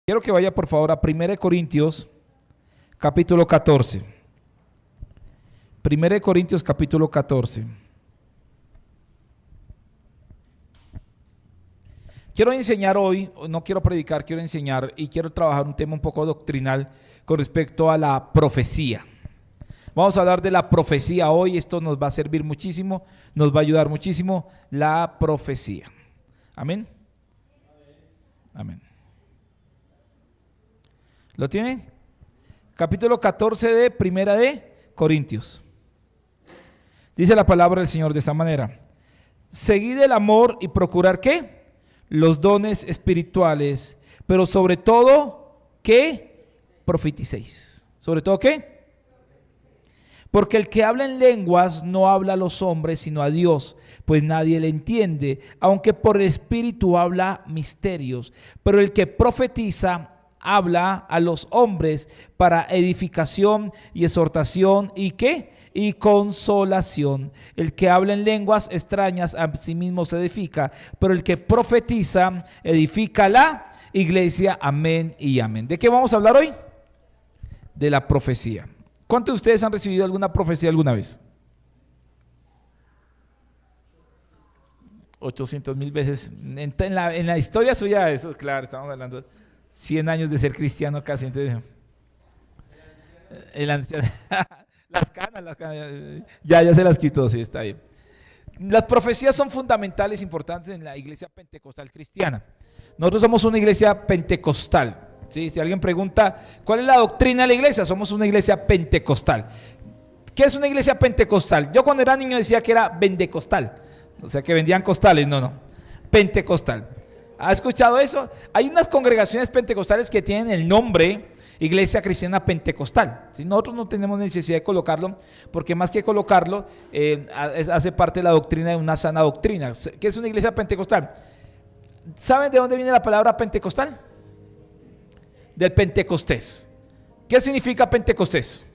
Quiero que vaya por favor a 1 Corintios capítulo 14. 1 Corintios capítulo 14. Quiero enseñar hoy, no quiero predicar, quiero enseñar y quiero trabajar un tema un poco doctrinal con respecto a la profecía. Vamos a hablar de la profecía hoy, esto nos va a servir muchísimo, nos va a ayudar muchísimo la profecía. Amén. Amén. ¿Lo tienen? Capítulo 14 de Primera de Corintios. Dice la palabra del Señor de esta manera: seguid el amor y procurar ¿qué? Los dones espirituales, pero sobre todo ¿qué? Profeticéis. ¿Sobre todo qué? Porque el que habla en lenguas no habla a los hombres sino a Dios, pues nadie le entiende, aunque por el Espíritu habla misterios. Pero el que profetiza habla a los hombres para edificación y exhortación y ¿qué? Y consolación. El que habla en lenguas extrañas a sí mismo se edifica, pero el que profetiza edifica la iglesia. Amén y amén. ¿De qué vamos a hablar hoy? De la profecía. ¿Cuántos de ustedes han recibido alguna profecía alguna vez? 800,000 veces. En la historia suya, eso, claro, estamos hablando 100 años de ser cristiano casi. Entonces, el anciano, las canas, ya se las quitó, sí, está bien. Las profecías son fundamentales, importantes en la iglesia pentecostal cristiana. Nosotros somos una iglesia pentecostal. ¿Sí? Si alguien pregunta, ¿cuál es la doctrina de la iglesia? Somos una iglesia pentecostal. ¿Qué es una iglesia pentecostal? Yo cuando era niño decía que era vendecostal, o sea que vendían costales, no, pentecostal. ¿Ha escuchado eso? Hay unas congregaciones pentecostales que tienen el nombre Iglesia Cristiana Pentecostal. ¿Sí? Nosotros no tenemos necesidad de colocarlo, porque más que colocarlo, hace parte de la doctrina de una sana doctrina. ¿Qué es una iglesia pentecostal? ¿Saben de dónde viene la palabra pentecostal? Del Pentecostés. ¿Qué significa Pentecostés?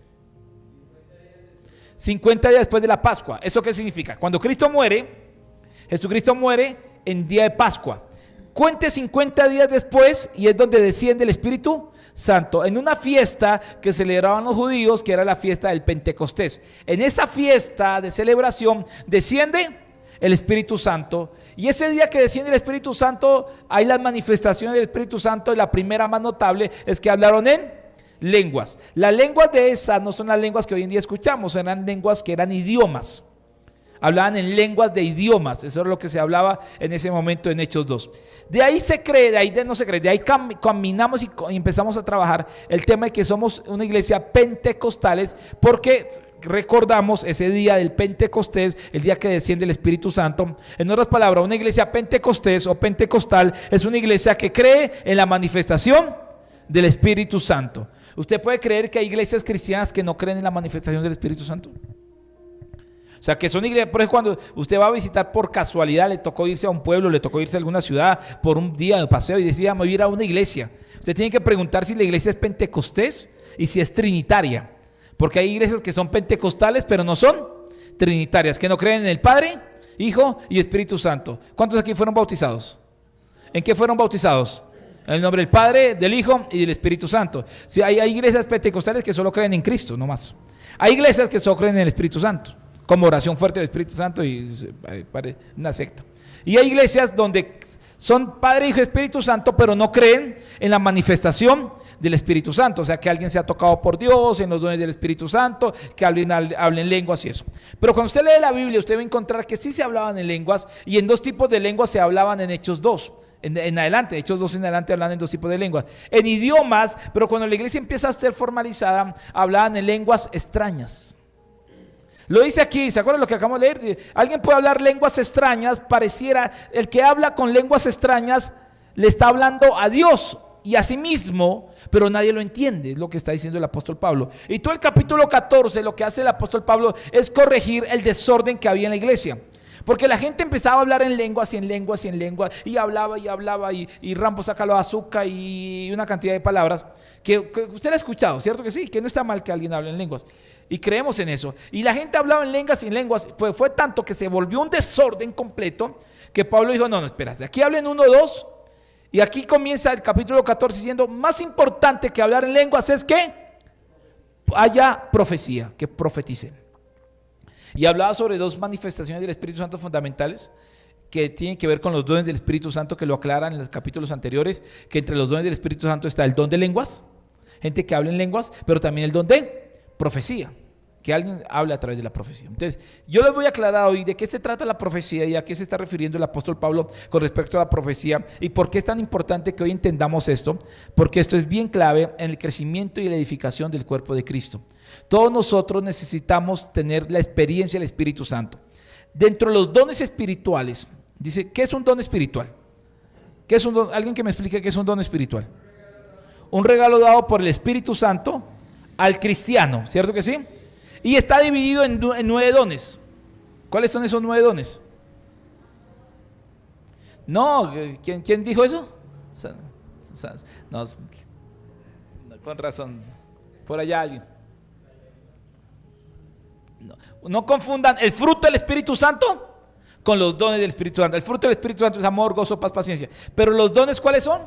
50 días después de la Pascua. ¿Eso qué significa? Cuando Cristo muere, Jesucristo muere en día de Pascua. Cuente 50 días después y es donde desciende el Espíritu Santo, en una fiesta que celebraban los judíos, que era la fiesta del Pentecostés. En esa fiesta de celebración desciende el Espíritu Santo, y ese día que desciende el Espíritu Santo hay las manifestaciones del Espíritu Santo, y la primera más notable es que hablaron en lenguas. Las lenguas de esas no son las lenguas que hoy en día escuchamos, eran lenguas que eran idiomas. Hablaban en lenguas de idiomas, eso es lo que se hablaba en ese momento en Hechos 2. De ahí se cree, de ahí no se cree, de ahí caminamos y empezamos a trabajar el tema de que somos una iglesia pentecostales, porque recordamos ese día del Pentecostés, el día que desciende el Espíritu Santo. En otras palabras, una iglesia pentecostés o pentecostal es una iglesia que cree en la manifestación del Espíritu Santo. ¿Usted puede creer que hay iglesias cristianas que no creen en la manifestación del Espíritu Santo? O sea, que son iglesias, por ejemplo, cuando usted va a visitar por casualidad, le tocó irse a un pueblo, le tocó irse a alguna ciudad por un día de paseo y decía, me voy a ir a una iglesia. Usted tiene que preguntar si la iglesia es pentecostés y si es trinitaria. Porque hay iglesias que son pentecostales, pero no son trinitarias, que no creen en el Padre, Hijo y Espíritu Santo. ¿Cuántos aquí fueron bautizados? ¿En qué fueron bautizados? En el nombre del Padre, del Hijo y del Espíritu Santo. Sí, hay iglesias pentecostales que solo creen en Cristo, no más. Hay iglesias que solo creen en el Espíritu Santo, como oración fuerte del Espíritu Santo, y una secta. Y hay iglesias donde son Padre, Hijo y Espíritu Santo, pero no creen en la manifestación del Espíritu Santo. O sea, que alguien sea tocado por Dios, en los dones del Espíritu Santo, que hablen lenguas y eso. Pero cuando usted lee la Biblia, usted va a encontrar que sí se hablaban en lenguas, y en dos tipos de lenguas se hablaban en Hechos 2. En adelante, Hechos 2 en adelante hablan en dos tipos de lenguas. En idiomas, pero cuando la iglesia empieza a ser formalizada, hablaban en lenguas extrañas. Lo dice aquí, ¿se acuerdan lo que acabamos de leer? Alguien puede hablar lenguas extrañas, pareciera, el que habla con lenguas extrañas le está hablando a Dios y a sí mismo, pero nadie lo entiende, es lo que está diciendo el apóstol Pablo. Y todo el capítulo 14 lo que hace el apóstol Pablo es corregir el desorden que había en la iglesia. Porque la gente empezaba a hablar en lenguas y en lenguas y en lenguas, y hablaba y Rambo saca la azúcar y una cantidad de palabras que usted la ha escuchado, ¿cierto que sí? Que no está mal que alguien hable en lenguas, y creemos en eso. Y la gente hablaba en lenguas y en lenguas, fue tanto que se volvió un desorden completo, que Pablo dijo, no, espera, de aquí hablen uno o dos, Y aquí comienza el capítulo 14 diciendo, más importante que hablar en lenguas es que haya profecía, que profeticen. Y hablaba sobre dos manifestaciones del Espíritu Santo fundamentales que tienen que ver con los dones del Espíritu Santo, que lo aclaran en los capítulos anteriores, que entre los dones del Espíritu Santo está el don de lenguas, gente que habla en lenguas, pero también el don de profecía, que alguien hable a través de la profecía. Entonces, yo les voy a aclarar hoy de qué se trata la profecía y a qué se está refiriendo el apóstol Pablo con respecto a la profecía y por qué es tan importante que hoy entendamos esto, porque esto es bien clave en el crecimiento y la edificación del cuerpo de Cristo. Todos nosotros necesitamos tener la experiencia del Espíritu Santo. Dentro de los dones espirituales, dice, ¿qué es un don espiritual? ¿Qué es un don? Alguien que me explique qué es un don espiritual. Un regalo dado por el Espíritu Santo al cristiano, ¿cierto que sí? Y está dividido en 9 dones. ¿Cuáles son esos 9 dones? No, ¿quién dijo eso? No, con razón. Por allá alguien. No confundan el fruto del Espíritu Santo con los dones del Espíritu Santo. El fruto del Espíritu Santo es amor, gozo, paz, paciencia. Pero los dones, ¿cuáles son?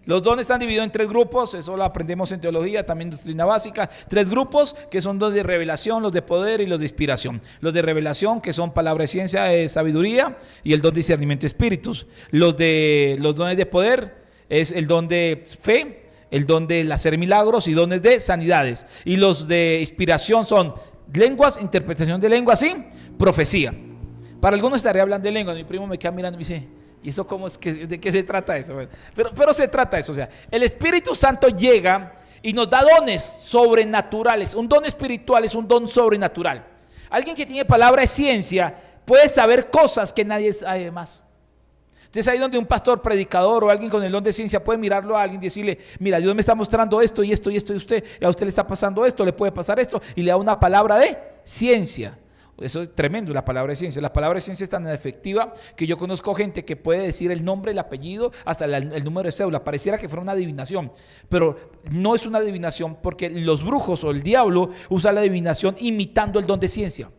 Los dones están divididos en 3 grupos, eso lo aprendemos en teología, también en doctrina básica. 3 grupos que son los de revelación, los de poder y los de inspiración. Los de revelación, que son palabra de ciencia, sabiduría, y el don de discernimiento de espíritus. Los dones de poder es el don de fe, el don de hacer milagros y dones de sanidades. Y los de inspiración son lenguas, interpretación de lenguas y profecía. Para algunos estaré hablando de lenguas, mi primo me queda mirando y me dice, ¿y eso cómo es que, de qué se trata eso? Bueno, pero se trata eso, o sea, el Espíritu Santo llega y nos da dones sobrenaturales. Un don espiritual es un don sobrenatural. Alguien que tiene palabra de ciencia puede saber cosas que nadie sabe más. Entonces ahí donde un pastor, predicador o alguien con el don de ciencia puede mirarlo a alguien y decirle, mira, Dios me está mostrando esto y esto y esto y a usted le está pasando esto, le puede pasar esto, y le da una palabra de ciencia. Eso es tremendo, la palabra de ciencia. La palabra de ciencia es tan efectiva que yo conozco gente que puede decir el nombre, el apellido, hasta el número de cédula. Pareciera que fuera una adivinación, pero no es una adivinación, porque los brujos o el diablo usan la adivinación imitando el don de ciencia.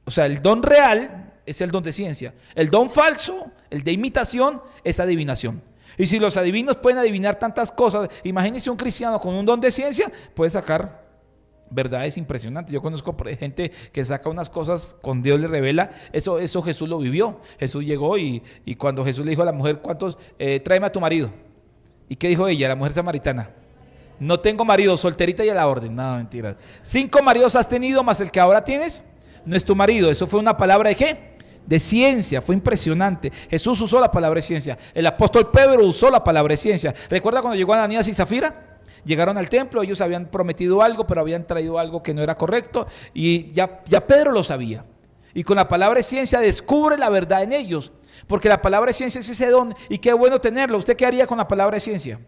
O sea, el don real es el don de ciencia. El don falso, el de imitación, es adivinación. Y si los adivinos pueden adivinar tantas cosas, imagínense un cristiano con un don de ciencia, puede sacar verdades impresionantes. Yo conozco gente que saca unas cosas con Dios le revela. Eso Jesús lo vivió. Jesús llegó y cuando Jesús le dijo a la mujer, tráeme a tu marido. ¿Y qué dijo ella, la mujer samaritana? No tengo marido, solterita y a la orden. No, mentira. 5 maridos has tenido, más el que ahora tienes no es tu marido. Eso fue una palabra de ¿qué? De ciencia. Fue impresionante. Jesús usó la palabra de ciencia. El apóstol Pedro usó la palabra de ciencia. ¿Recuerda cuando llegó Ananías y Zafira? Llegaron al templo, ellos habían prometido algo, pero habían traído algo que no era correcto, y ya Pedro lo sabía. Y con la palabra de ciencia descubre la verdad en ellos, porque la palabra de ciencia es ese don, y qué bueno tenerlo. ¿Usted qué haría con la palabra de ciencia?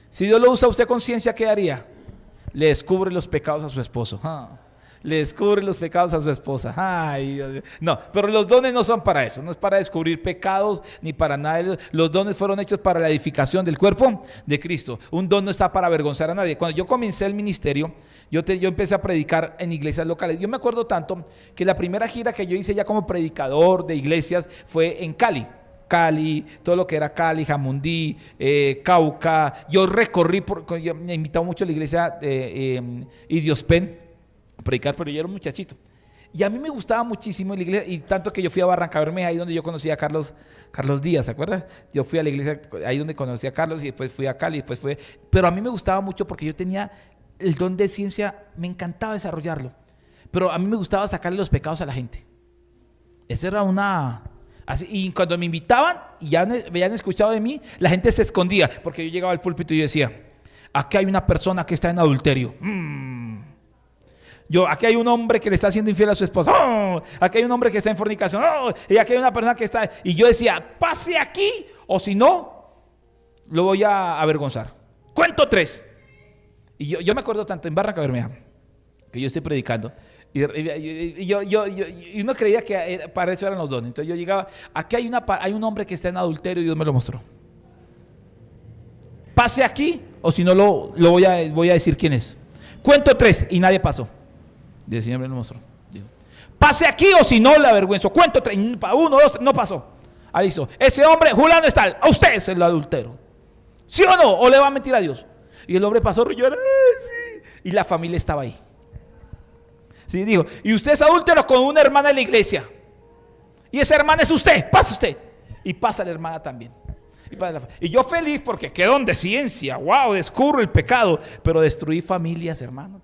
Si Dios lo usa usted con ciencia, ¿qué haría? Le descubre los pecados a su esposo. Le descubre los pecados a su esposa. Ay, Dios mío. No, pero los dones no son para eso, no es para descubrir pecados ni para nada. Los dones fueron hechos para la edificación del cuerpo de Cristo. Un don no está para avergonzar a nadie. Cuando yo comencé el ministerio, yo empecé a predicar en iglesias locales. Yo me acuerdo tanto que la primera gira que yo hice ya como predicador de iglesias fue en Cali, todo lo que era Cali, Jamundí, Cauca. Yo recorrí, yo me invitaba mucho a la iglesia de Idiospen a predicar, pero yo era un muchachito. Y a mí me gustaba muchísimo la iglesia, y tanto que yo fui a Barranca Bermeja, ahí donde yo conocí a Carlos Díaz, ¿se acuerdan? Yo fui a la iglesia, ahí donde conocí a Carlos, y después fui a Cali, pero a mí me gustaba mucho porque yo tenía el don de ciencia, me encantaba desarrollarlo, pero a mí me gustaba sacarle los pecados a la gente. Esa era así, y cuando me invitaban y ya habían escuchado de mí, la gente se escondía, porque yo llegaba al púlpito y yo decía, aquí hay una persona que está en adulterio. Aquí hay un hombre que le está haciendo infiel a su esposa. Aquí hay un hombre que está en fornicación. Y aquí hay una persona que está... Y yo decía, pase aquí, o si no, lo voy a avergonzar. Cuento 3. Y yo me acuerdo tanto en Barranca Bermeja, que yo estoy predicando, y uno creía que para eso eran los dones. Entonces yo llegaba, aquí hay un hombre que está en adulterio y Dios me lo mostró. Pase aquí, o si no, lo voy a decir quién es. Cuento 3 y nadie pasó. Y el Señor me lo mostró. Digo, pase aquí o si no, la avergüenzo. Cuento 3, 1, 2, 3, no pasó. Ah, listo. Ese hombre, Julano es tal, a usted es el adultero. ¿Sí o no? ¿O le va a mentir a Dios? Y el hombre pasó llorando, sí. Y la familia estaba ahí. Sí, dijo, y usted es adúltero con una hermana de la iglesia. Y esa hermana es usted, pasa usted. Y pasa la hermana también. Y yo feliz porque qué don de ciencia, wow, descubro el pecado, pero destruí familias, hermano.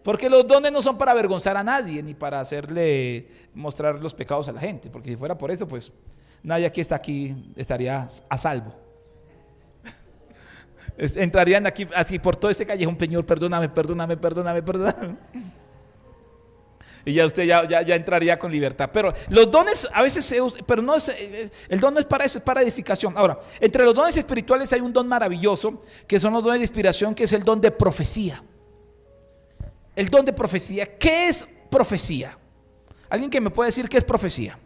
Porque los dones no son para avergonzar a nadie, ni para mostrar los pecados a la gente, porque si fuera por eso, pues nadie aquí estaría a salvo. Entrarían aquí así por todo este callejón, Señor, perdóname. Y ya usted ya entraría con libertad. Pero los dones a veces se usan, pero no es, el don no es para eso, es para edificación. Ahora, entre los dones espirituales hay un don maravilloso, que son los dones de inspiración, que es el don de profecía. El don de profecía. ¿Qué es profecía? ¿Alguien que me puede decir qué es profecía?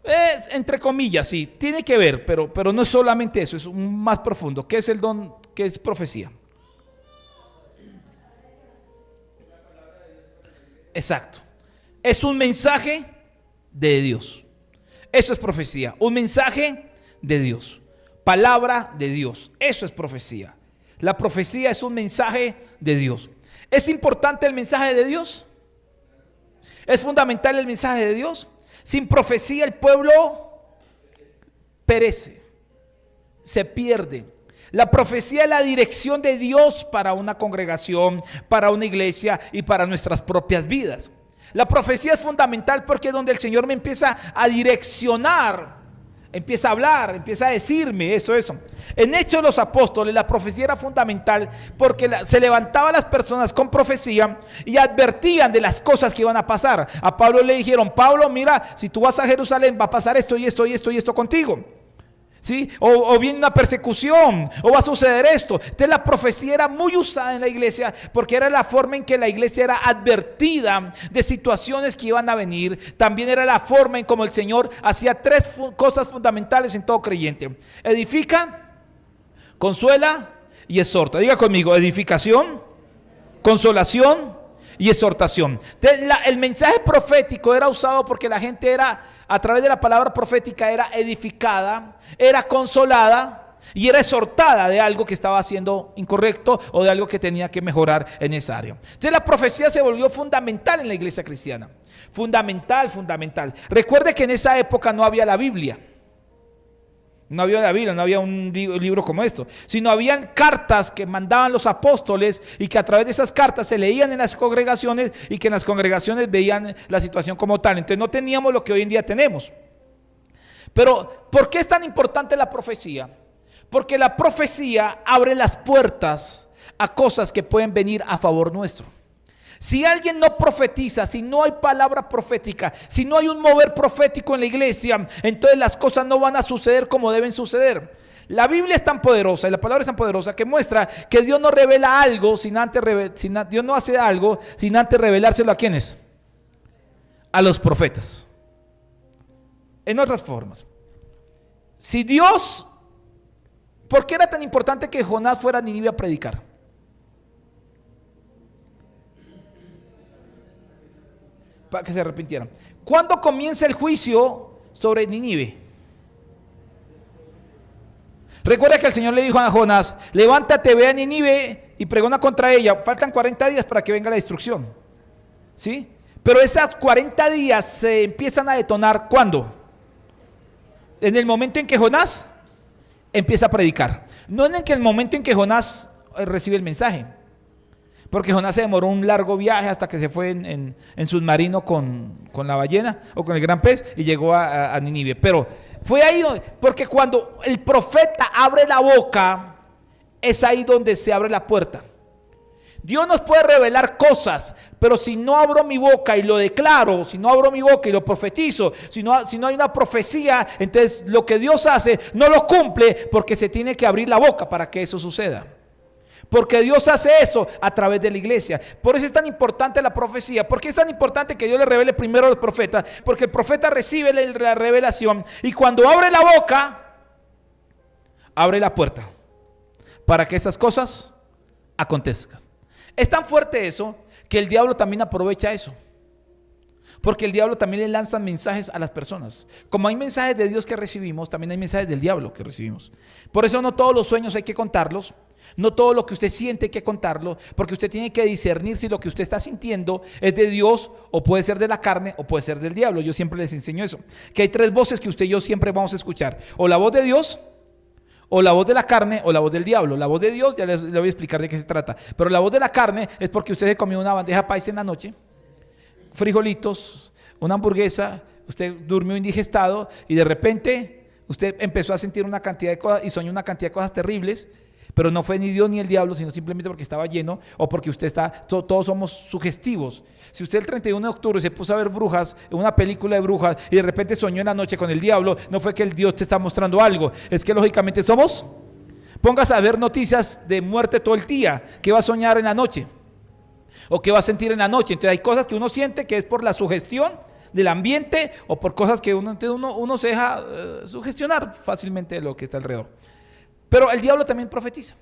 Es entre comillas, sí, tiene que ver, pero no es solamente eso, es más profundo. ¿Qué es el don? ¿Qué es profecía? Exacto. Es un mensaje de Dios. Eso es profecía. Un mensaje de Dios. Palabra de Dios. Eso es profecía. La profecía es un mensaje de Dios. ¿Es importante el mensaje de Dios? ¿Es fundamental el mensaje de Dios? Sin profecía el pueblo perece, se pierde. La profecía es la dirección de Dios para una congregación, para una iglesia y para nuestras propias vidas. La profecía es fundamental porque es donde el Señor me empieza a direccionar, empieza a hablar, empieza a decirme eso. En Hechos de los Apóstoles la profecía era fundamental porque se levantaban las personas con profecía y advertían de las cosas que iban a pasar. A Pablo le dijeron, Pablo, mira, si tú vas a Jerusalén va a pasar esto y esto y esto y esto contigo. ¿Sí? O viene una persecución, o va a suceder esto. Entonces la profecía era muy usada en la iglesia porque era la forma en que la iglesia era advertida de situaciones que iban a venir. También era la forma en como el Señor hacía tres cosas fundamentales en todo creyente: edifica, consuela y exhorta. Diga conmigo: edificación, consolación y exhortación. Entonces, el mensaje profético era usado porque la gente era, a través de la palabra profética, era edificada, era consolada y era exhortada de algo que estaba haciendo incorrecto o de algo que tenía que mejorar en esa área. Entonces la profecía se volvió fundamental en la iglesia cristiana. Fundamental. Recuerde que en esa época no había la Biblia. No había la Biblia, no había un libro como esto, sino habían cartas que mandaban los apóstoles y que a través de esas cartas se leían en las congregaciones y que en las congregaciones veían la situación como tal. Entonces no teníamos lo que hoy en día tenemos. Pero ¿por qué es tan importante la profecía? Porque la profecía abre las puertas a cosas que pueden venir a favor nuestro. Si alguien no profetiza, si no hay palabra profética, si no hay un mover profético en la iglesia, entonces las cosas no van a suceder como deben suceder. La Biblia es tan poderosa y la palabra es tan poderosa que muestra que Dios no revela algo Dios no hace algo sin antes revelárselo a ¿quiénes? A los profetas. En otras formas, si Dios, ¿por qué era tan importante que Jonás fuera a Nínive a predicar? Para que se arrepintieran. ¿Cuándo comienza el juicio sobre Nínive? Recuerda que el Señor le dijo a Jonás: levántate, ve a Nínive y pregona contra ella. Faltan 40 días para que venga la destrucción. ¿Sí? Pero esos 40 días se empiezan a detonar, ¿cuándo? En el momento en que Jonás empieza a predicar. No en el momento en que Jonás recibe el mensaje. Porque Jonás se demoró un largo viaje hasta que se fue en submarino con la ballena o con el gran pez y llegó a Nínive. Pero fue ahí porque cuando el profeta abre la boca, es ahí donde se abre la puerta. Dios nos puede revelar cosas, pero si no abro mi boca y lo declaro, si no abro mi boca y lo profetizo, si no hay una profecía, entonces lo que Dios hace no lo cumple, porque se tiene que abrir la boca para que eso suceda. Porque Dios hace eso a través de la iglesia. Por eso es tan importante la profecía. ¿Por qué es tan importante que Dios le revele primero a los profetas? Porque el profeta recibe la revelación y cuando abre la boca, abre la puerta para que esas cosas acontezcan. Es tan fuerte eso que el diablo también aprovecha eso. Porque el diablo también le lanza mensajes a las personas. Como hay mensajes de Dios que recibimos, también hay mensajes del diablo que recibimos. Por eso no todos los sueños hay que contarlos. No todo lo que usted siente hay que contarlo, porque usted tiene que discernir si lo que usted está sintiendo es de Dios o puede ser de la carne o puede ser del diablo. Yo siempre les enseño eso, que hay 3 voces que usted y yo siempre vamos a escuchar: o la voz de Dios, o la voz de la carne, o la voz del diablo. La voz de Dios, ya le voy a explicar de qué se trata, pero la voz de la carne es porque usted se comió una bandeja paisa en la noche, frijolitos, una hamburguesa, usted durmió indigestado y de repente usted empezó a sentir una cantidad de cosas y soñó una cantidad de cosas terribles. Pero no fue ni Dios ni el diablo, sino simplemente porque estaba lleno o porque usted todos somos sugestivos. Si usted el 31 de octubre se puso a ver brujas, una película de brujas, y de repente soñó en la noche con el diablo, no fue que el Dios te está mostrando algo, es que lógicamente póngase a ver noticias de muerte todo el día, ¿qué va a soñar en la noche? ¿O qué va a sentir en la noche? Entonces hay cosas que uno siente que es por la sugestión del ambiente o por cosas que uno se deja sugestionar fácilmente de lo que está alrededor. Pero el diablo también profetiza,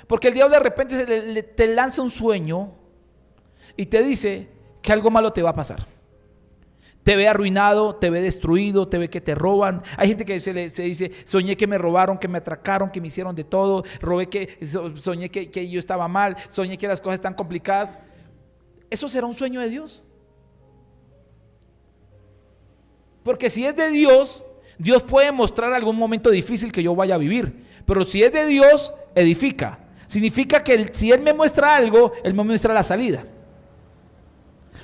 porque el diablo de repente te lanza un sueño y te dice que algo malo te va a pasar. Te ve arruinado, te ve destruido, te ve que te roban. Hay gente que se dice: soñé que me robaron, que me atracaron, que me hicieron de todo, soñé que yo estaba mal, soñé que las cosas están complicadas. ¿Eso será un sueño de Dios? Porque si es de Dios, Dios puede mostrar algún momento difícil que yo vaya a vivir. Pero si es de Dios, edifica. Significa que si Él me muestra algo, Él me muestra la salida.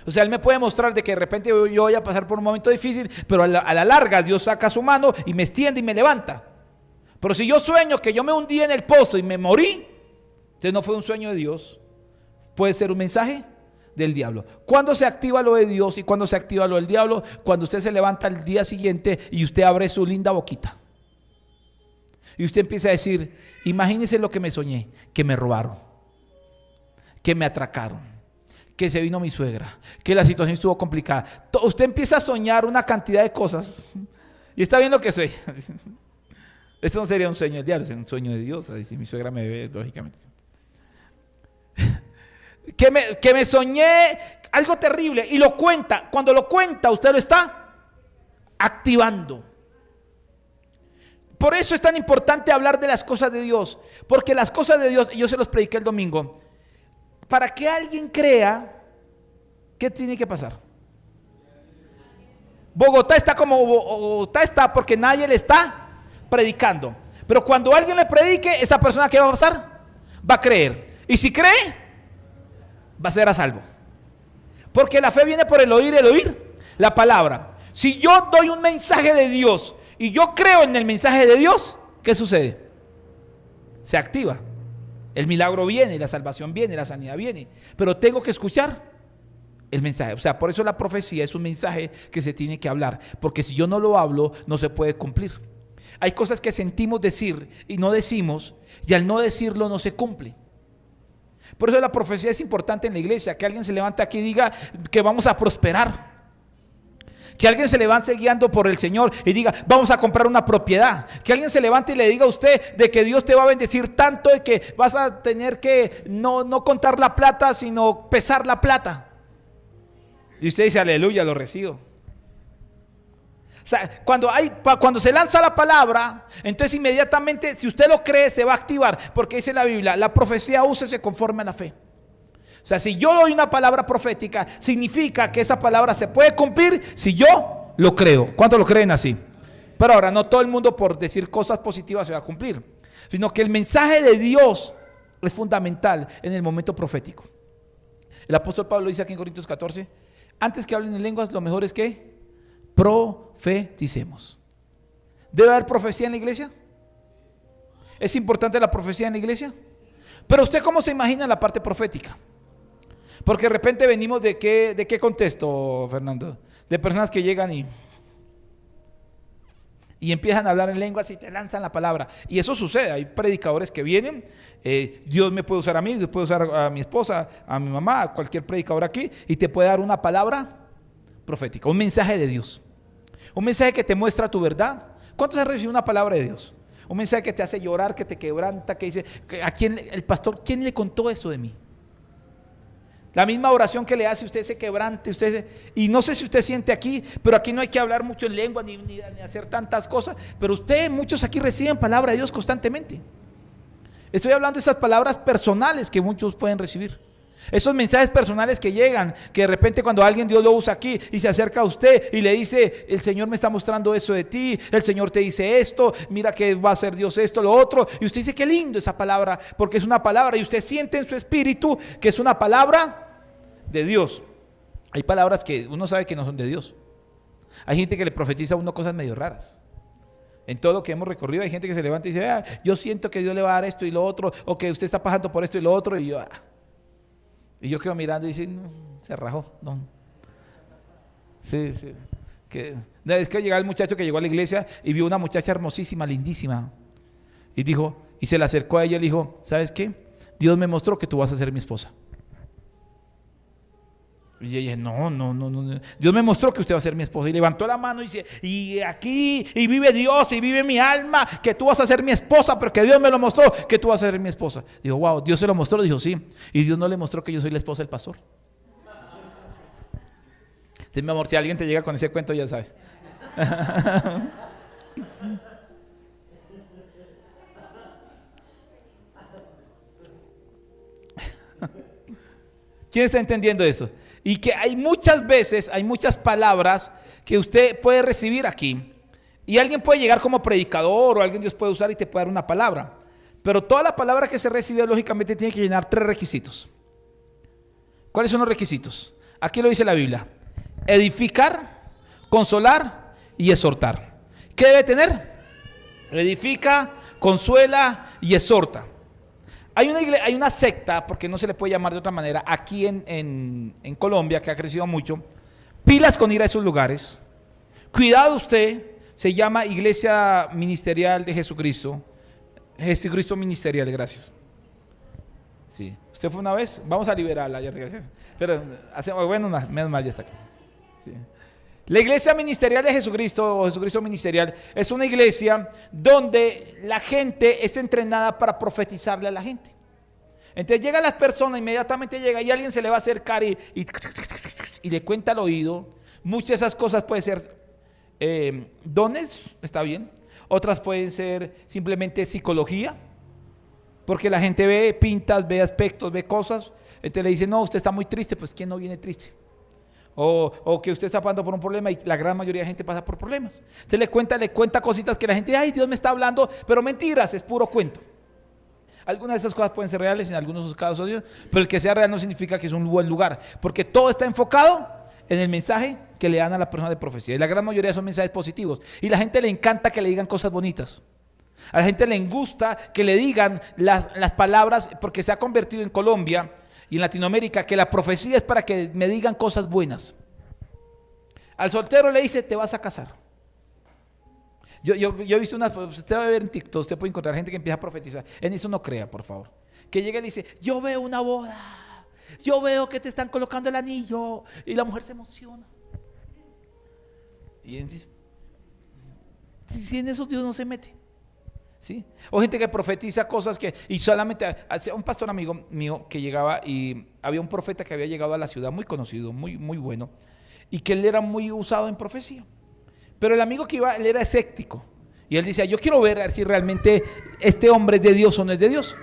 O sea, Él me puede mostrar de que de repente yo voy a pasar por un momento difícil, pero a la larga Dios saca su mano y me extiende y me levanta. Pero si yo sueño que yo me hundí en el pozo y me morí, entonces no fue un sueño de Dios. Puede ser un mensaje del diablo. ¿Cuándo se activa lo de Dios y cuándo se activa lo del diablo? Cuando usted se levanta al día siguiente y usted abre su linda boquita. Y usted empieza a decir: imagínese lo que me soñé, que me robaron, que me atracaron, que se vino mi suegra, que la situación estuvo complicada. Usted empieza a soñar una cantidad de cosas y está bien lo que soy. Esto no sería un sueño del diablo, es un sueño de Dios. Si mi suegra me ve, lógicamente. Que me soñé algo terrible y lo cuenta. Cuando lo cuenta, usted lo está activando. Por eso es tan importante hablar de las cosas de Dios, porque las cosas de Dios, y yo se los prediqué el domingo, para que alguien crea, ¿qué tiene que pasar? Bogotá está como Bogotá está porque nadie le está predicando. Pero cuando alguien le predique, esa persona, ¿qué va a pasar? Va a creer. Y si cree, va a ser a salvo. Porque la fe viene por el oír la palabra. Si yo doy un mensaje de Dios y yo creo en el mensaje de Dios, ¿qué sucede? Se activa. El milagro viene, la salvación viene, la sanidad viene. Pero tengo que escuchar el mensaje. O sea, por eso la profecía es un mensaje que se tiene que hablar. Porque si yo no lo hablo, no se puede cumplir. Hay cosas que sentimos decir y no decimos, y al no decirlo no se cumple. Por eso la profecía es importante en la iglesia. Que alguien se levante aquí y diga que vamos a prosperar. Que alguien se levante guiando por el Señor y diga: vamos a comprar una propiedad. Que alguien se levante y le diga a usted de que Dios te va a bendecir tanto de que vas a tener que no contar la plata, sino pesar la plata. Y usted dice: aleluya, lo recibo. O sea, cuando se lanza la palabra, entonces inmediatamente, si usted lo cree, se va a activar. Porque dice la Biblia: la profecía úsese conforme a la fe. O sea, si yo doy una palabra profética, significa que esa palabra se puede cumplir si yo lo creo. ¿Cuántos lo creen así? Pero ahora, no todo el mundo por decir cosas positivas se va a cumplir, sino que el mensaje de Dios es fundamental en el momento profético. El apóstol Pablo dice aquí en Corintios 14: antes que hablen en lenguas, lo mejor es que profeticemos. ¿Debe haber profecía en la iglesia? ¿Es importante la profecía en la iglesia? Pero usted, ¿cómo se imagina la parte profética? Porque de repente venimos ¿de qué contexto, Fernando? De personas que llegan y empiezan a hablar en lenguas y te lanzan la palabra. Y eso sucede, hay predicadores que vienen, Dios me puede usar a mí, Dios puede usar a mi esposa, a mi mamá, a cualquier predicador aquí, y te puede dar una palabra profética, un mensaje de Dios. Un mensaje que te muestra tu verdad. ¿Cuántos han recibido una palabra de Dios? Un mensaje que te hace llorar, que te quebranta, que dice: ¿a quién, el pastor, quién le contó eso de mí? La misma oración que le hace, usted se quebrante, y no sé si usted siente aquí, pero aquí no hay que hablar mucho en lengua ni hacer tantas cosas, pero muchos aquí reciben palabra de Dios constantemente. Estoy hablando de esas palabras personales que muchos pueden recibir. Esos mensajes personales que llegan, que de repente cuando alguien Dios lo usa aquí y se acerca a usted y le dice, el Señor me está mostrando eso de ti, el Señor te dice esto, mira que va a hacer Dios esto, lo otro, y usted dice, qué lindo esa palabra, porque es una palabra y usted siente en su espíritu que es una palabra de Dios. Hay palabras que uno sabe que no son de Dios. Hay gente que le profetiza a uno cosas medio raras. En todo lo que hemos recorrido hay gente que se levanta y dice, yo siento que Dios le va a dar esto y lo otro, o que usted está pasando por esto y lo otro, y yo quedo mirando y dice, no, se rajó, no. Sí. Es que llegaba el muchacho que llegó a la iglesia y vio una muchacha hermosísima, lindísima, y dijo, y se le acercó a ella y le dijo, ¿sabes qué? Dios me mostró que tú vas a ser mi esposa. Y ella dije, no, Dios me mostró que usted va a ser mi esposa. Y levantó la mano y dice, y aquí, y vive Dios, y vive mi alma, que tú vas a ser mi esposa, pero que Dios me lo mostró, que tú vas a ser mi esposa. Digo, wow, Dios se lo mostró. Dijo, sí. Y Dios no le mostró que yo soy la esposa del pastor. Entonces, mi amor, si alguien te llega con ese cuento, ya sabes. ¿Quién está entendiendo eso? Y que hay muchas veces, hay muchas palabras que usted puede recibir aquí. Y alguien puede llegar como predicador o alguien Dios puede usar y te puede dar una palabra. Pero toda la palabra que se recibe lógicamente tiene que llenar 3 requisitos. ¿Cuáles son los requisitos? Aquí lo dice la Biblia. Edificar, consolar y exhortar. ¿Qué debe tener? Edifica, consuela y exhorta. Hay una secta, porque no se le puede llamar de otra manera, aquí en Colombia, que ha crecido mucho. Pilas con ir a esos lugares. Cuidado usted, se llama Iglesia Ministerial de Jesucristo. Jesucristo Ministerial, gracias. Sí. ¿Usted fue una vez? Vamos a liberarla. Pero, bueno, menos mal, ya está aquí. Sí. La Iglesia Ministerial de Jesucristo, o Jesucristo Ministerial, es una iglesia donde la gente es entrenada para profetizarle a la gente. Entonces llegan las personas, inmediatamente llega y alguien se le va a acercar y le cuenta al oído. Muchas de esas cosas pueden ser dones, está bien. Otras pueden ser simplemente psicología, porque la gente ve pintas, ve aspectos, ve cosas. Entonces le dice, no, usted está muy triste. Pues ¿quién no viene triste? O que usted está pasando por un problema y la gran mayoría de gente pasa por problemas. Usted le cuenta cositas que la gente, ay, Dios me está hablando, pero mentiras, es puro cuento. Algunas de esas cosas pueden ser reales, en algunos casos, pero el que sea real no significa que es un buen lugar, porque todo está enfocado en el mensaje que le dan a la persona de profecía. Y la gran mayoría son mensajes positivos. Y a la gente le encanta que le digan cosas bonitas. A la gente le gusta que le digan las palabras, porque se ha convertido en Colombia y en Latinoamérica que la profecía es para que me digan cosas buenas. Al soltero le dice, te vas a casar. Yo he visto usted va a ver en TikTok, usted puede encontrar gente que empieza a profetizar. En eso no crea, por favor. Que llegue y dice, yo veo una boda, yo veo que te están colocando el anillo, y la mujer se emociona. Y dice, si en eso Dios no se mete. ¿Sí? O gente que profetiza cosas y solamente hacía un pastor amigo mío que llegaba y había un profeta que había llegado a la ciudad muy conocido, muy, muy bueno, y que él era muy usado en profecía. Pero el amigo que iba, él era escéptico. Y él decía, yo quiero ver si realmente este hombre es de Dios o no es de Dios.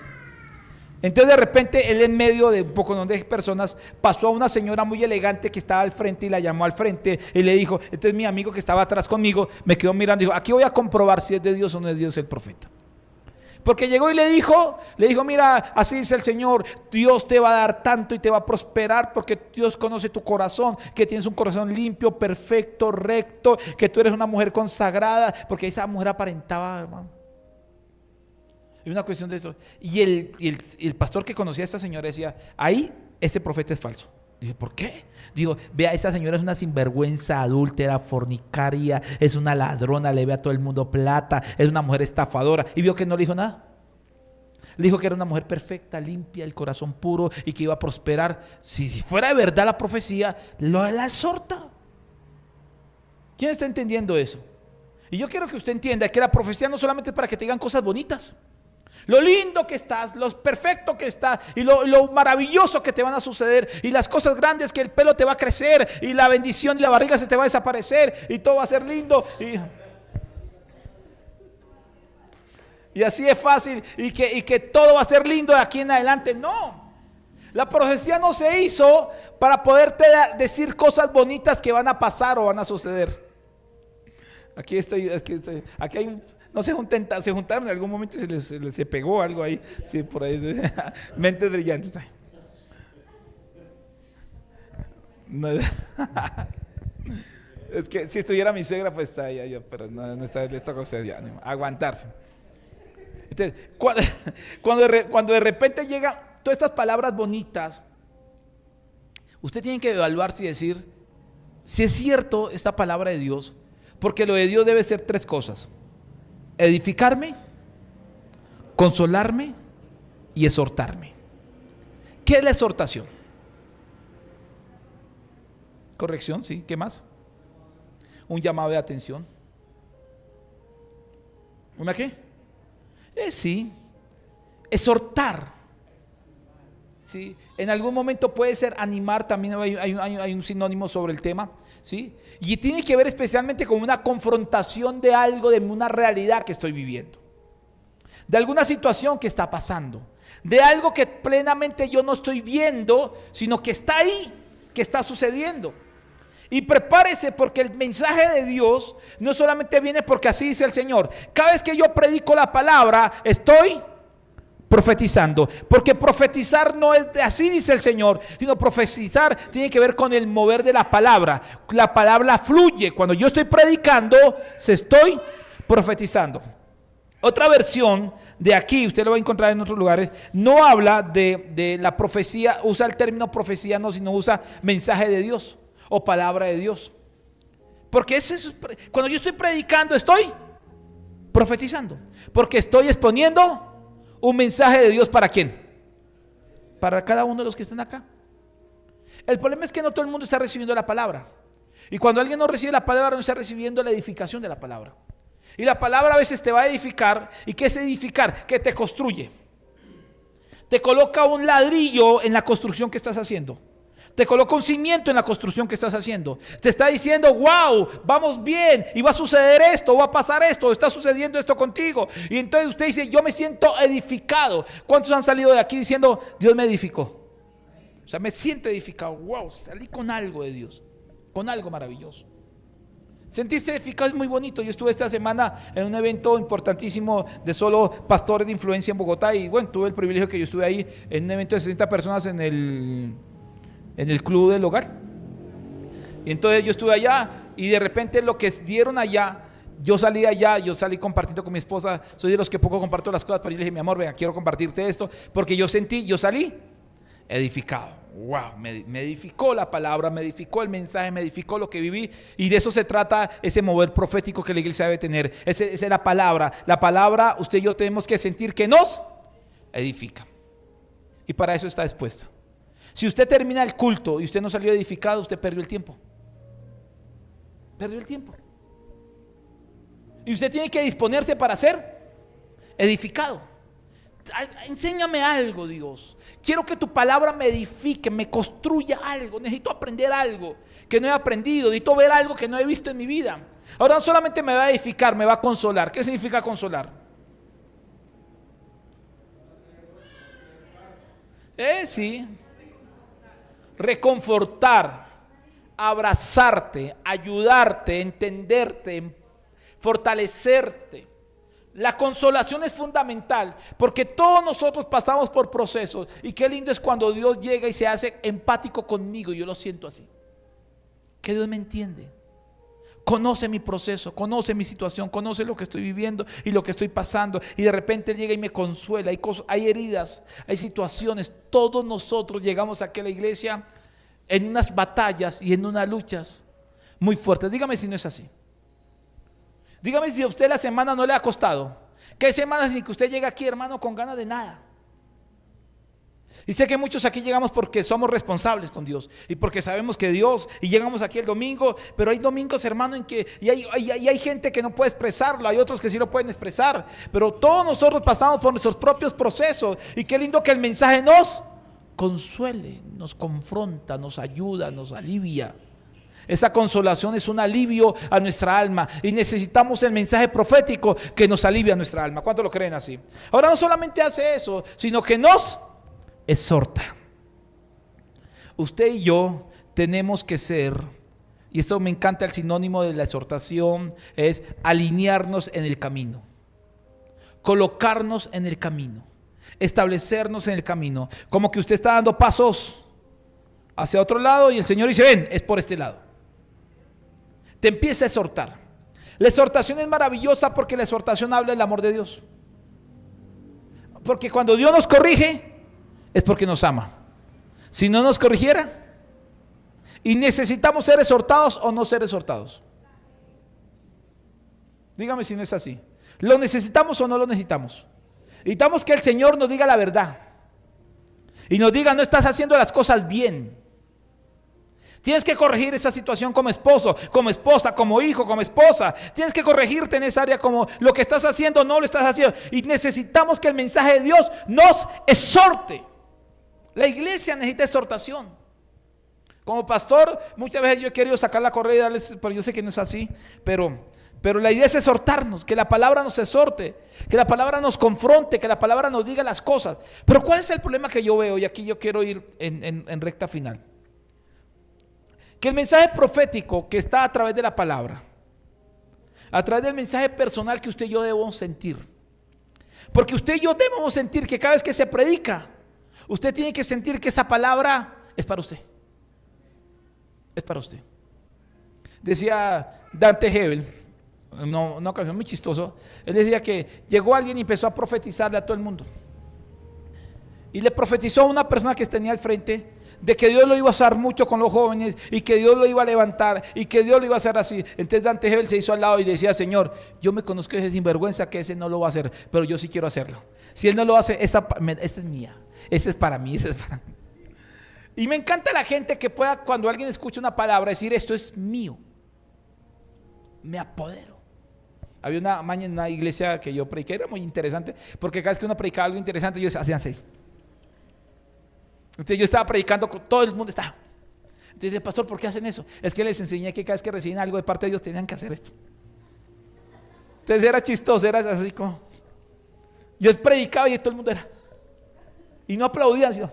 Entonces de repente él en medio de un poco de personas pasó a una señora muy elegante que estaba al frente y la llamó al frente y le dijo, entonces mi amigo que estaba atrás conmigo me quedó mirando y dijo, aquí voy a comprobar si es de Dios o no es de Dios el profeta. Porque llegó y le dijo, mira, así dice el Señor, Dios te va a dar tanto y te va a prosperar porque Dios conoce tu corazón, que tienes un corazón limpio, perfecto, recto, que tú eres una mujer consagrada, porque esa mujer aparentaba, hermano. Y una cuestión de eso. Y el pastor que conocía a esta señora decía, ahí ese profeta es falso. Dije, ¿por qué? Digo, vea, esa señora es una sinvergüenza, adúltera, fornicaria, es una ladrona, le ve a todo el mundo plata, es una mujer estafadora. Y vio que no le dijo nada. Le dijo que era una mujer perfecta, limpia, el corazón puro y que iba a prosperar. Si fuera de verdad la profecía, la exhorta. ¿Quién está entendiendo eso? Y yo quiero que usted entienda que la profecía no solamente es para que te digan cosas bonitas. Lo lindo que estás, lo perfecto que estás y lo maravilloso que te van a suceder y las cosas grandes que el pelo te va a crecer y la bendición y la barriga se te va a desaparecer y todo va a ser lindo. Y así es fácil y que todo va a ser lindo de aquí en adelante. No, la profecía no se hizo para poderte decir cosas bonitas que van a pasar o van a suceder. Aquí hay no se juntaron en algún momento y se pegó algo ahí. Sí, por ahí. Mentes brillantes. No, es que si estuviera mi suegra, pues está ahí, pero no está, le toca a usted ya, aguantarse. Entonces, cuando de repente llegan todas estas palabras bonitas, usted tiene que evaluarse y decir, si es cierto esta palabra de Dios, porque lo de Dios debe ser 3 cosas: edificarme, consolarme y exhortarme. ¿Qué es la exhortación? Corrección, sí. ¿Qué más? Un llamado de atención. ¿Una qué? Sí. Exhortar. ¿Sí? En algún momento puede ser animar, también hay un sinónimo sobre el tema. ¿Sí? Y tiene que ver especialmente con una confrontación de algo, de una realidad que estoy viviendo, de alguna situación que está pasando, de algo que plenamente yo no estoy viendo, sino que está ahí, que está sucediendo. Y prepárese, porque el mensaje de Dios no solamente viene porque así dice el Señor. Cada vez que yo predico la palabra, estoy profetizando, porque profetizar no es de así dice el Señor, sino profetizar tiene que ver con el mover de la palabra. La palabra fluye. Cuando yo estoy predicando, se estoy profetizando. Otra versión de aquí, usted lo va a encontrar en otros lugares, no habla de la profecía, usa el término profecía, no, sino usa mensaje de Dios o palabra de Dios. Porque cuando yo estoy predicando, estoy profetizando, porque estoy exponiendo un mensaje de Dios. ¿Para quién? Para cada uno de los que están acá. El problema es que no todo el mundo está recibiendo la palabra. Y cuando alguien no recibe la palabra, no está recibiendo la edificación de la palabra. Y la palabra a veces te va a edificar. ¿Y qué es edificar? Que te construye. Te coloca un ladrillo en la construcción que estás haciendo. Te coloca un cimiento en la construcción que estás haciendo. Te está diciendo, wow, vamos bien, y va a suceder esto, va a pasar esto, está sucediendo esto contigo. Y entonces usted dice, yo me siento edificado. ¿Cuántos han salido de aquí diciendo, Dios me edificó? O sea, me siento edificado. Wow, salí con algo de Dios, con algo maravilloso. Sentirse edificado es muy bonito. Yo estuve esta semana en un evento importantísimo de solo pastores de influencia en Bogotá. Y bueno, tuve el privilegio que yo estuve ahí en un evento de 60 personas en el club del hogar. Y entonces yo estuve allá y de repente lo que dieron allá, yo salí compartiendo con mi esposa. Soy de los que poco comparto las cosas, pero yo le dije, mi amor, venga, quiero compartirte esto, porque yo salí edificado. Wow, me edificó la palabra, me edificó el mensaje, me edificó lo que viví. Y de eso se trata ese mover profético que la iglesia debe tener. Esa es la palabra. La palabra, usted y yo tenemos que sentir que nos edifica. Y para eso está dispuesta. Si usted termina el culto y usted no salió edificado, usted perdió el tiempo. Perdió el tiempo. Y usted tiene que disponerse para ser edificado. Enséñame algo, Dios. Quiero que tu palabra me edifique, me construya algo. Necesito aprender algo que no he aprendido. Necesito ver algo que no he visto en mi vida. Ahora no solamente me va a edificar, me va a consolar. ¿Qué significa consolar? Sí. Reconfortar, abrazarte, ayudarte, entenderte, fortalecerte. La consolación es fundamental, porque todos nosotros pasamos por procesos, y qué lindo es cuando Dios llega y se hace empático conmigo. Yo lo siento así, que Dios me entiende, conoce mi proceso, conoce mi situación, conoce lo que estoy viviendo y lo que estoy pasando, y de repente llega y me consuela. Hay heridas, hay situaciones. Todos nosotros llegamos aquí a la iglesia en unas batallas y en unas luchas muy fuertes. Dígame si no es así. Dígame si a usted la semana no le ha costado. ¿Qué semanas sin que usted llegue aquí, hermano, con ganas de nada? Y sé que muchos aquí llegamos porque somos responsables con Dios y porque sabemos que Dios, y llegamos aquí el domingo, pero hay domingos, hermano, en que hay gente que no puede expresarlo, hay otros que sí lo pueden expresar, pero todos nosotros pasamos por nuestros propios procesos, y qué lindo que el mensaje nos consuele, nos confronta, nos ayuda, nos alivia. Esa consolación es un alivio a nuestra alma, y necesitamos el mensaje profético que nos alivia a nuestra alma. ¿Cuántos lo creen así? Ahora, no solamente hace eso, sino que nos exhorta. Usted y yo tenemos que ser, y esto me encanta, el sinónimo de la exhortación es alinearnos en el camino, colocarnos en el camino, establecernos en el camino, como que usted está dando pasos hacia otro lado y el Señor dice, ven, es por este lado. Te empieza a exhortar. La exhortación es maravillosa porque la exhortación habla del amor de Dios. Porque cuando Dios nos corrige, es porque nos ama. Si no nos corrigiera, y necesitamos ser exhortados o no ser exhortados. Dígame si no es así. ¿Lo necesitamos o no lo necesitamos? Necesitamos que el Señor nos diga la verdad y nos diga, no estás haciendo las cosas bien. Tienes que corregir esa situación como esposo, como esposa, como hijo, como esposa. Tienes que corregirte en esa área, como lo que estás haciendo no lo estás haciendo. Y necesitamos que el mensaje de Dios nos exhorte. La iglesia necesita exhortación. Como pastor, muchas veces yo he querido sacar la correa y darles, pero yo sé que no es así. Pero la idea es exhortarnos, que la palabra nos exhorte, que la palabra nos confronte, que la palabra nos diga las cosas. Pero ¿cuál es el problema que yo veo? Y aquí yo quiero ir en recta final. Que el mensaje profético que está a través de la palabra, a través del mensaje personal que usted y yo debemos sentir. Porque usted y yo debemos sentir que cada vez que se predica, usted tiene que sentir que esa palabra es para usted. Es para usted. Decía Dante Hebel, una ocasión muy chistoso, él decía que llegó alguien y empezó a profetizarle a todo el mundo. Y le profetizó a una persona que tenía al frente de que Dios lo iba a usar mucho con los jóvenes y que Dios lo iba a levantar y que Dios lo iba a hacer así. Entonces Dante Hebel se hizo al lado y decía, Señor, yo me conozco ese sinvergüenza que ese no lo va a hacer, pero yo sí quiero hacerlo. Si él no lo hace, esta es mía. Ese es para mí, ese es para mí. Y me encanta la gente que pueda, cuando alguien escucha una palabra, decir, esto es mío. Me apodero. Había una mañana en una iglesia que yo prediqué, era muy interesante, porque cada vez que uno predicaba algo interesante, yo hacía así. Entonces yo estaba predicando, todo el mundo estaba. Entonces, pastor, ¿por qué hacen eso? Es que les enseñé que cada vez que reciben algo de parte de Dios, tenían que hacer esto. Entonces era chistoso, era así como... Yo predicaba y todo el mundo era... Y no aplaudían, sino...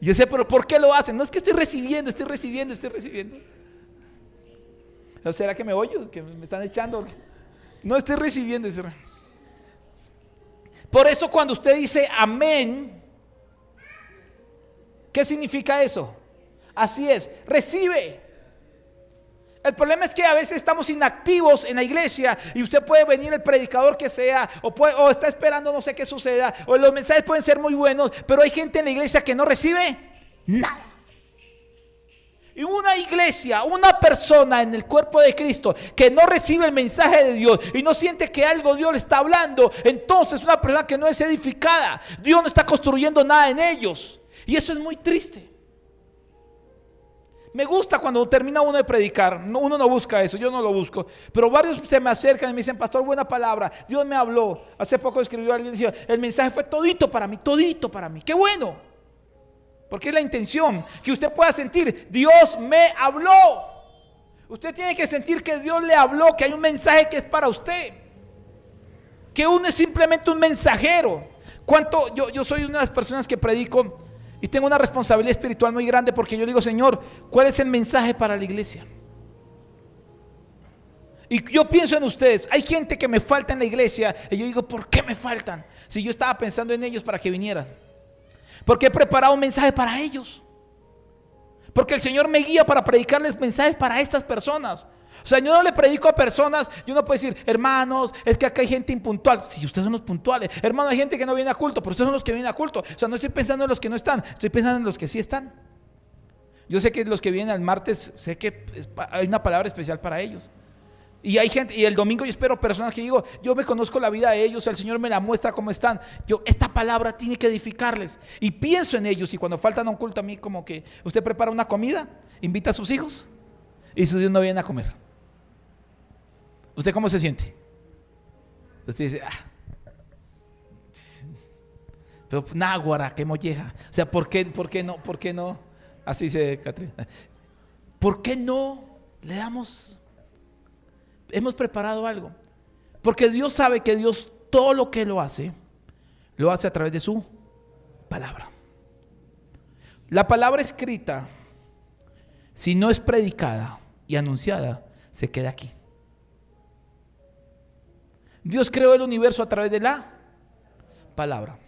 Yo sé, pero ¿por qué lo hacen? No es que estoy recibiendo. ¿O será que me oyo? ¿Que me están echando? No estoy recibiendo. Por eso cuando usted dice amén, ¿qué significa eso? Así es, recibe. El problema es que a veces estamos inactivos en la iglesia y usted puede venir el predicador que sea o está esperando no sé qué suceda, o los mensajes pueden ser muy buenos, pero hay gente en la iglesia que no recibe nada. Y una iglesia, una persona en el cuerpo de Cristo que no recibe el mensaje de Dios y no siente que algo Dios le está hablando, entonces es una persona que no es edificada. Dios no está construyendo nada en ellos y eso es muy triste. Me gusta cuando termina uno de predicar, uno no busca eso, yo no lo busco, pero varios se me acercan y me dicen, pastor, buena palabra, Dios me habló. Hace poco escribió alguien y decía, el mensaje fue todito para mí, qué bueno, porque es la intención, que usted pueda sentir, Dios me habló. Usted tiene que sentir que Dios le habló, que hay un mensaje que es para usted, que uno es simplemente un mensajero. Yo soy una de las personas que predico y tengo una responsabilidad espiritual muy grande porque yo digo, Señor, ¿cuál es el mensaje para la iglesia? Y yo pienso en ustedes, hay gente que me falta en la iglesia y yo digo, ¿por qué me faltan? Si yo estaba pensando en ellos para que vinieran. Porque he preparado un mensaje para ellos. Porque el Señor me guía para predicarles mensajes para estas personas. O sea, yo no le predico a personas, yo no puedo decir, hermanos, es que acá hay gente impuntual. Si ustedes son los puntuales, hermanos, hay gente que no viene a culto, pero ustedes son los que vienen a culto. O sea, no estoy pensando en los que no están, estoy pensando en los que sí están. Yo sé que los que vienen al martes, sé que hay una palabra especial para ellos. Y hay gente, y el domingo yo espero personas que digo, yo me conozco la vida de ellos, el Señor me la muestra cómo están. Esta palabra tiene que edificarles. Y pienso en ellos, y cuando faltan a un culto a mí, como que usted prepara una comida, invita a sus hijos, y sus hijos no vienen a comer. ¿Usted cómo se siente? Usted dice, pero náguara, qué molleja. O sea, ¿por qué no? Así dice Catrina. ¿Por qué no le damos? Hemos preparado algo. Porque Dios sabe que Dios todo lo que lo hace a través de su palabra. La palabra escrita, si no es predicada y anunciada, se queda aquí. Dios creó el universo a través de la palabra.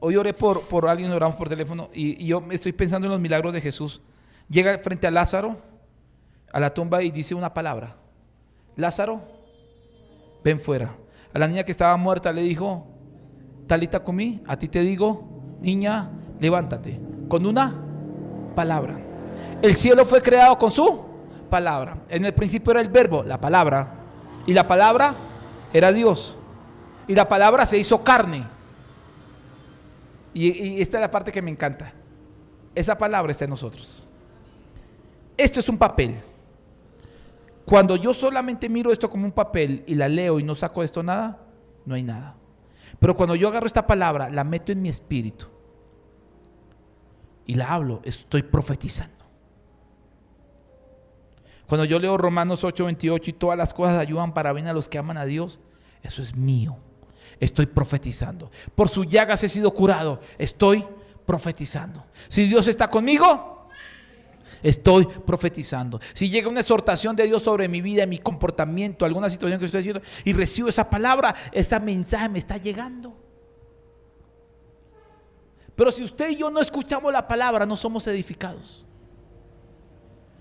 Hoy oré por alguien, oramos por teléfono, y yo estoy pensando en los milagros de Jesús. Llega frente a Lázaro, a la tumba, y dice una palabra: Lázaro, ven fuera. A la niña que estaba muerta le dijo: Talita cumí, a ti te digo, niña, levántate. Con una palabra. El cielo fue creado con su palabra. En el principio era el verbo, la palabra, y la palabra era Dios, y la palabra se hizo carne. Y esta es la parte que me encanta. Esa palabra está en nosotros. Esto es un papel. Cuando yo solamente miro esto como un papel y la leo y no saco de esto nada, no hay nada. Pero cuando yo agarro esta palabra, la meto en mi espíritu y la hablo, estoy profetizando. Cuando yo leo Romanos 8:28 y todas las cosas ayudan para bien a los que aman a Dios, eso es mío. Estoy profetizando. Por su llagas he sido curado. Estoy profetizando. Si Dios está conmigo, estoy profetizando. Si llega una exhortación de Dios sobre mi vida, mi comportamiento, alguna situación que estoy haciendo, y recibo esa palabra, ese mensaje me está llegando. Pero si usted y yo no escuchamos la palabra, no somos edificados.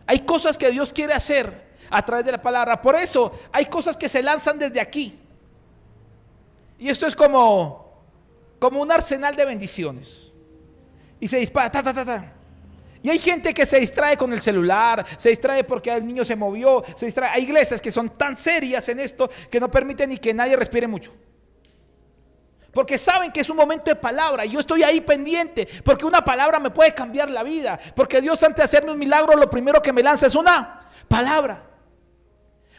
Hay cosas que Dios quiere hacer a través de la palabra. Por eso hay cosas que se lanzan desde aquí. Y esto es como un arsenal de bendiciones. Y se dispara, ta, ta, ta, ta. Y hay gente que se distrae con el celular, se distrae porque el niño se movió, se distrae. Hay iglesias que son tan serias en esto que no permiten ni que nadie respire mucho. Porque saben que es un momento de palabra y yo estoy ahí pendiente, porque una palabra me puede cambiar la vida. Porque Dios, antes de hacerme un milagro, lo primero que me lanza es una palabra.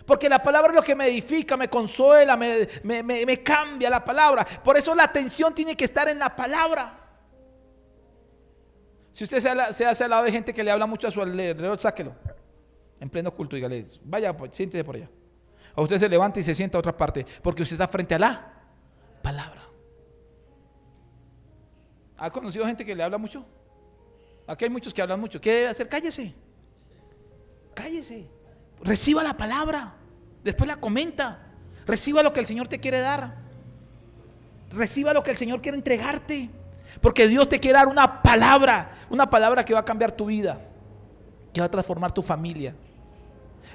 Porque la palabra es lo que me edifica, me consuela, me cambia la palabra. Por eso la atención tiene que estar en la palabra. Si usted se hace al lado de gente que le habla mucho a su alrededor, sáquelo en pleno culto y dígale: vaya, pues, siéntese por allá. O usted se levanta y se sienta a otra parte, porque usted está frente a la palabra. ¿Ha conocido gente que le habla mucho? Aquí hay muchos que hablan mucho. ¿Qué debe hacer? Cállese. Cállese. Reciba la palabra, después la comenta. Reciba lo que el Señor te quiere dar. Reciba lo que el Señor quiere entregarte. Porque Dios te quiere dar una palabra que va a cambiar tu vida, que va a transformar tu familia.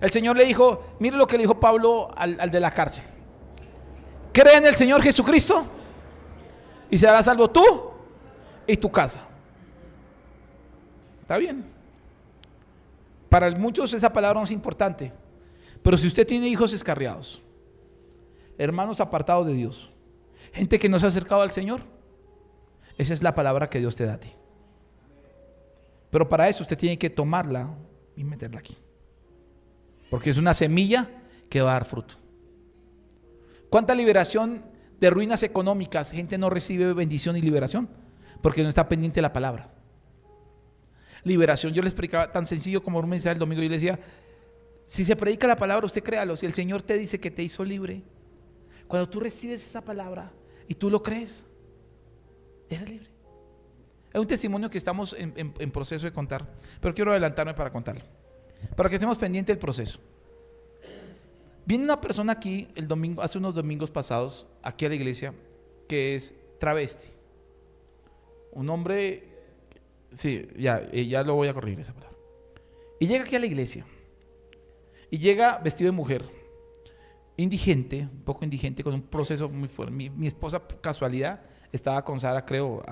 El Señor le dijo, mire lo que le dijo Pablo al de la cárcel: cree en el Señor Jesucristo y serás salvo tú y tu casa. ¿Está bien? Para muchos esa palabra no es importante, pero si usted tiene hijos escarriados, hermanos apartados de Dios, gente que no se ha acercado al Señor, esa es la palabra que Dios te da a ti. Pero para eso usted tiene que tomarla y meterla aquí, porque es una semilla que va a dar fruto. ¿Cuánta liberación de ruinas económicas gente no recibe bendición y liberación? Porque no está pendiente de la palabra. Liberación, yo le explicaba tan sencillo como un mensaje el domingo. Yo le decía: si se predica la palabra, usted créalo. Si el Señor te dice que te hizo libre, cuando tú recibes esa palabra y tú lo crees, eres libre. Es un testimonio que estamos en proceso de contar, pero quiero adelantarme para contarlo, para que estemos pendientes del proceso. Viene una persona aquí el domingo, hace unos domingos pasados, aquí a la iglesia, que es travesti. Un hombre, sí, ya lo voy a corregir esa palabra. Y llega aquí a la iglesia, y llega vestido de mujer, indigente, un poco indigente, con un proceso muy fuerte. Mi esposa, casualidad, estaba con Sara, creo,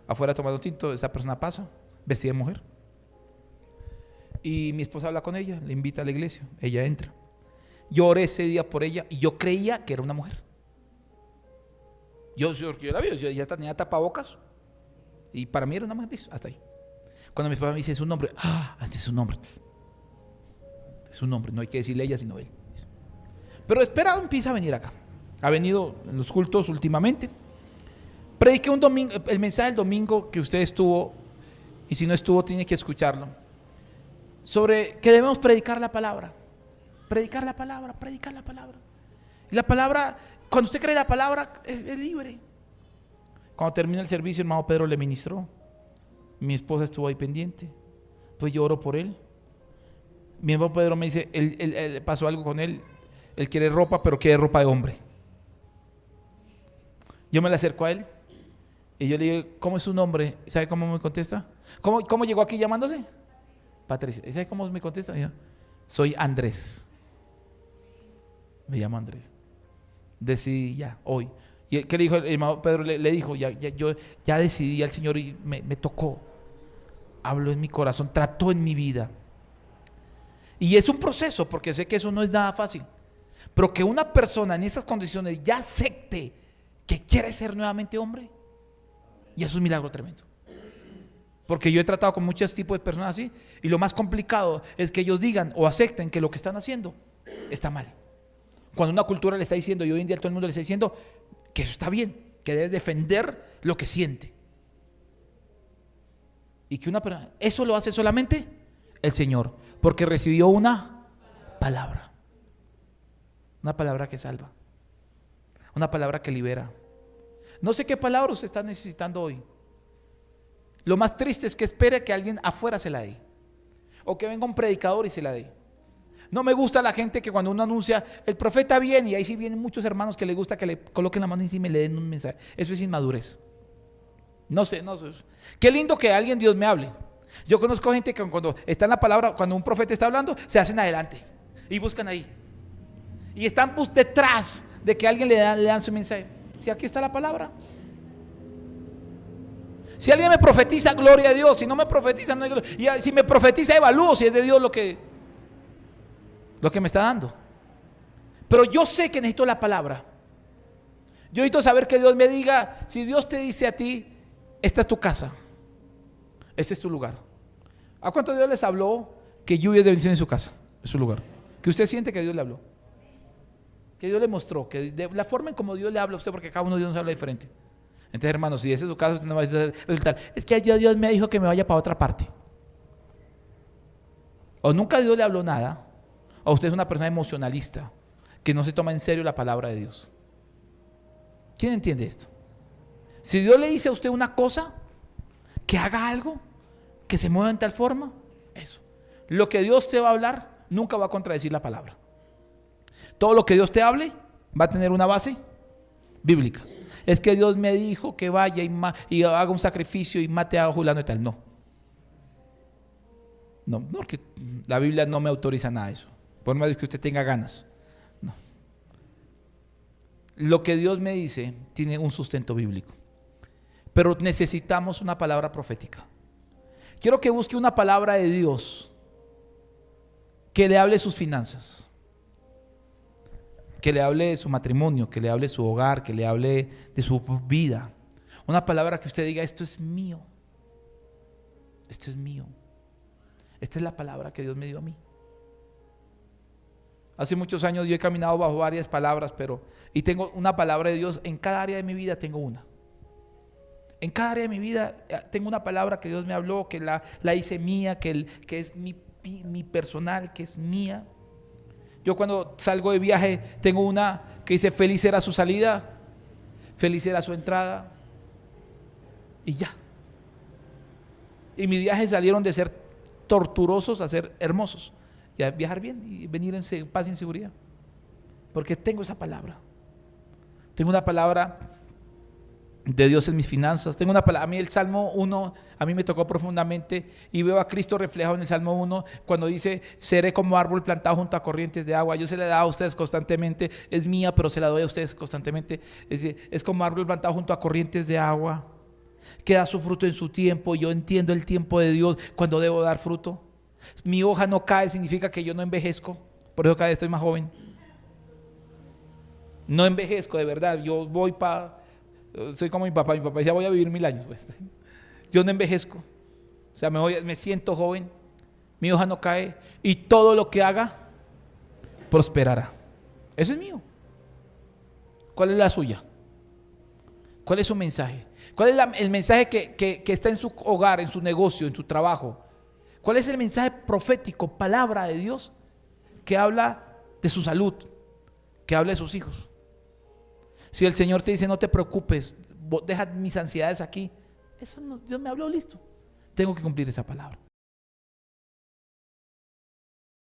afuera tomando tinto. Esa persona pasa, vestida de mujer. Y mi esposa habla con ella, le invita a la iglesia, ella entra. Yo oré ese día por ella y yo creía que era una mujer. Yo la vi, yo ya tenía tapabocas y para mí era una mujer, hasta ahí. Cuando mi esposa me dice, es un nombre, antes es un nombre. Es un nombre, no hay que decirle ella sino él. Pero espera, empieza a venir acá. Ha venido en los cultos últimamente. Prediqué un domingo, el mensaje del domingo que usted estuvo, y si no estuvo tiene que escucharlo, sobre que debemos predicar la palabra. Predicar la palabra, predicar la palabra. Y la palabra, cuando usted cree la palabra, es libre. Cuando termina el servicio, el hermano Pedro le ministró. Mi esposa estuvo ahí pendiente. Pues yo oro por él. Mi hermano Pedro me dice, él pasó algo con él. Él quiere ropa, pero quiere ropa de hombre. Yo me le acerco a él y yo le digo, ¿cómo es su nombre? ¿Sabe cómo me contesta? ¿Cómo llegó aquí llamándose? Patricia. ¿Sabe cómo me contesta? Yo, soy Andrés. Me llamo Andrés. Decidí ya, hoy. ¿Y qué le dijo el hermano Pedro? Le dijo, yo ya decidí al Señor y me tocó. Habló en mi corazón, trató en mi vida. Y es un proceso, porque sé que eso no es nada fácil. Pero que una persona en esas condiciones ya acepte que quiere ser nuevamente hombre, y eso es un milagro tremendo. Porque yo he tratado con muchos tipos de personas así, y lo más complicado es que ellos digan o acepten que lo que están haciendo está mal. Cuando una cultura le está diciendo, y hoy en día todo el mundo le está diciendo que eso está bien, que debe defender lo que siente. Y que una persona, eso lo hace solamente el Señor, porque recibió una palabra. Una palabra que salva. Una palabra que libera. No sé qué palabra usted está necesitando hoy. Lo más triste es que espere que alguien afuera se la dé. O que venga un predicador y se la dé. No me gusta la gente que cuando uno anuncia, el profeta viene, y ahí sí vienen muchos hermanos que les gusta que le coloquen la mano encima y le den un mensaje. Eso es inmadurez. No sé. Qué lindo que alguien Dios me hable. Yo conozco gente que cuando está en la palabra, cuando un profeta está hablando, se hacen adelante y buscan ahí. Y están detrás de que alguien le dan su mensaje. Si aquí está la palabra. Si alguien me profetiza, gloria a Dios. Si no me profetiza, no hay gloria. Y si me profetiza, evalúo si es de Dios lo que me está dando. Pero yo sé que necesito la palabra. Yo necesito saber que Dios me diga, si Dios te dice a ti, esta es tu casa, este es tu lugar. ¿A cuánto Dios les habló que lluvia de bendición en su casa? Es su lugar. Que usted siente que Dios le habló. Que Dios le mostró, que de la forma en como Dios le habla a usted, porque cada uno de Dios nos habla diferente. Entonces, hermanos, si ese es su caso, usted no va a resultar, es que Dios me dijo que me vaya para otra parte. O nunca Dios le habló nada, o usted es una persona emocionalista, que no se toma en serio la palabra de Dios. ¿Quién entiende esto? Si Dios le dice a usted una cosa, que haga algo, que se mueva en tal forma, eso. Lo que Dios te va a hablar, nunca va a contradecir la palabra. Todo lo que Dios te hable va a tener una base bíblica. Es que Dios me dijo que vaya y haga un sacrificio y mate a fulano y tal. No, porque la Biblia no me autoriza nada de eso. Por más que usted tenga ganas. No. Lo que Dios me dice tiene un sustento bíblico. Pero necesitamos una palabra profética. Quiero que busque una palabra de Dios que le hable de sus finanzas, que le hable de su matrimonio, que le hable de su hogar, que le hable de su vida. Una palabra que usted diga, esto es mío. Esto es mío. Esta es la palabra que Dios me dio a mí. Hace muchos años yo he caminado bajo varias palabras, y tengo una palabra de Dios en cada área de mi vida, tengo una. En cada área de mi vida tengo una palabra que Dios me habló, que la hice mía, que es mi personal, que es mía. Yo cuando salgo de viaje tengo una que dice, feliz será su salida, feliz será su entrada, y ya. Y mis viajes salieron de ser torturosos a ser hermosos, y a viajar bien y venir en paz y en seguridad, porque tengo esa palabra. Tengo una palabra de Dios en mis finanzas. Tengo una palabra, a mí el Salmo 1, a mí me tocó profundamente, y veo a Cristo reflejado en el Salmo 1, cuando dice, seré como árbol plantado junto a corrientes de agua. Yo se la he dado a ustedes constantemente, es mía, pero se la doy a ustedes constantemente. Es como árbol plantado junto a corrientes de agua, que da su fruto en su tiempo. Yo entiendo el tiempo de Dios, cuando debo dar fruto. Mi hoja no cae significa que yo no envejezco, por eso cada vez estoy más joven. No envejezco, de verdad. Yo voy soy como mi papá decía voy a vivir 1000 años. Pues. Yo no envejezco, o sea, me siento joven, mi hoja no cae y todo lo que haga prosperará. Eso es mío. ¿Cuál es la suya? ¿Cuál es su mensaje? ¿Cuál es el mensaje que está en su hogar, en su negocio, en su trabajo? ¿Cuál es el mensaje profético, palabra de Dios, que habla de su salud, que habla de sus hijos? Si el Señor te dice no te preocupes, deja mis ansiedades aquí, eso no, Dios me habló, listo, tengo que cumplir esa palabra.